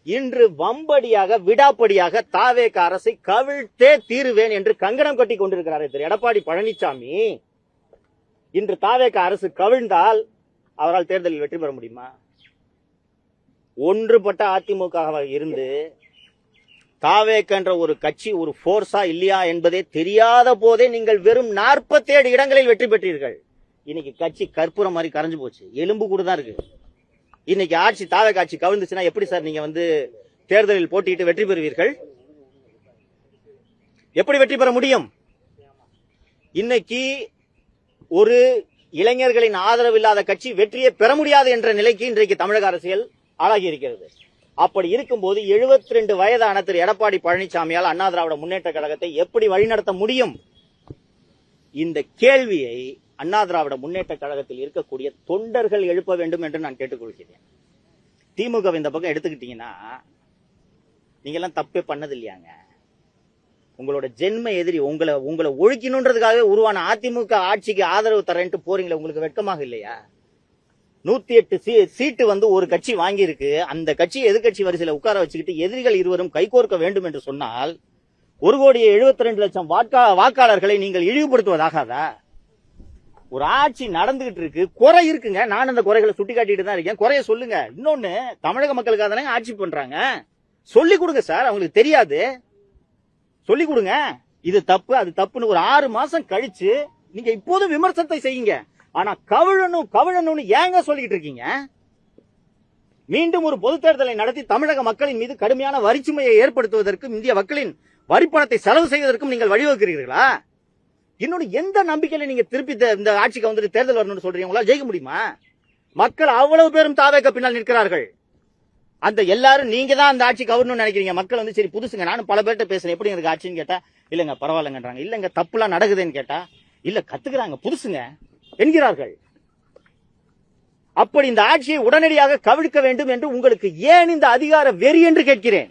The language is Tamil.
இன்று வம்படியாக விடாப்படியாக தாவேக அரசை கவிழ்த்தே தீருவேன் என்று கங்கணம் கட்டி கொண்டிருக்கிறார் திரு எடப்பாடி பழனிசாமி. இன்று தாவேக அரசு கவிழ்ந்தால் அவரால் தேர்தலில் வெற்றி பெற முடியுமா? ஒன்றுபட்ட அதிமுக இருந்து தாவேக என்ற ஒரு கட்சி ஒரு போர்ஸா இல்லையா என்பதே தெரியாத போதே நீங்கள் வெறும் 47 இடங்களில் வெற்றி பெற்றீர்கள். இன்னைக்கு கட்சி கற்பூரம் மாதிரி கரைஞ்சு போச்சு, எலும்பு கூட தான் இருக்கு. இன்னைக்கு ஆட்சி தாவேக ஆட்சி கவிழ்ந்துச்சுன்னா எப்படி சார் நீங்க தேர்தலில் போட்டியிட்டு வெற்றி பெறுவீர்கள்? எப்படி வெற்றி பெற முடியும்? இன்னைக்கு ஒரு இளைஞர்களின் ஆதரவு இல்லாத கட்சி வெற்றியை பெற முடியாது என்ற நிலைக்கு இன்றைக்கு தமிழக அரசியல் ஆளாகி இருக்கிறது. அப்படி இருக்கும்போது 72 வயதான திரு எடப்பாடி பழனிசாமியால் அண்ணா திராவிட முன்னேற்ற கழகத்தை எப்படி வழிநடத்த முடியும்? இந்த கேள்வியை அண்ணா திராவிட முன்னேற்ற கழகத்தில் இருக்கக்கூடிய தொண்டர்கள் எழுப்ப வேண்டும் என்று நான் கேட்டுக்கொள்கிறேன். திமுக இந்த பக்கம் எடுத்துக்கிட்டீங்கன்னா நீங்க எல்லாம் தப்பே பண்ணது இல்லையாங்க. உங்களோட ஜென்ம எதிரி உங்களை ஒழிக்கணுன்றதுக்காகவே உருவான அதிமுக ஆட்சிக்கு ஆதரவு தரேன்ட்டு போறீங்களே, உங்களுக்கு வெட்கமாக இல்லையா? 108 சீட்டு ஒரு கட்சி வாங்கி இருக்கு. அந்த கட்சி எதிர்கட்சி வரிசையில உட்கார வச்சுக்கிட்டு எதிரிகள் இருவரும் கைகோர்க்க வேண்டும் என்று சொன்னால் 1,72,00,000 வாக்காளர்களை நீங்கள் இழிவுபடுத்துவதாகாதா? ஒரு ஆட்சி நடந்துகிட்டு இருக்கு, குறை இருக்குங்க. நான் அந்த குறைகளை சுட்டி காட்டிட்டு தான் இருக்கேன். குறைய சொல்லுங்க. இன்னொன்னு, தமிழக மக்களுக்காக தானே ஆட்சி பண்றாங்க. சொல்லி கொடுங்க சார், அவங்களுக்கு தெரியாது. சொல்லி கொடுங்க, இது தப்பு அது தப்புன்னு. ஒரு 6 மாசம் கழிச்சு நீங்க இப்போது விமர்சனத்தை செய்யுங்க. ஆனா கவிழணும் ஏங்க சொல்லிட்டு இருக்கீங்க? மீண்டும் ஒரு பொது தேர்தலை நடத்தி தமிழக மக்களின் மீது கடுமையான வரிச்சுமையை ஏற்படுத்துவதற்கும் இந்திய மக்களின் வரிப்பணத்தை செலவு செய்வதற்கும் நீங்கள் வழிவகுக்கிறீர்களா? இன்னொன்னு, எந்த நம்பிக்கையில நீங்க திருப்பி இந்த ஆட்சிக்கு தேர்தல் வரணும்னு சொல்றீங்களா? ஜெயிக்க முடியுமா? மக்கள் அவ்வளவு பேரும் தாவேக பின்னால் நிற்கிறார்கள். அந்த எல்லாரும் நீங்க தான் அந்த ஆட்சி கவர்னு நினைக்கிறீங்க. மக்கள் சரி புதுசுங்க. நானும் பல பேர்ட்ட பேசுறேன், எப்படி எனக்கு ஆட்சின்னு கேட்டா இல்லங்க பரவாயில்லங்கன்றாங்க. இல்லங்க தப்புலாம் நடக்குதுன்னு கேட்டா இல்ல கத்துக்கிறாங்க புதுசுங்க என்கிறார்கள். அப்படி இந்த ஆட்சியை உடனடியாக கவிழ்க்க வேண்டும் என்று உங்களுக்கு ஏன் இந்த அதிகார வெறி என்று கேட்கிறேன்.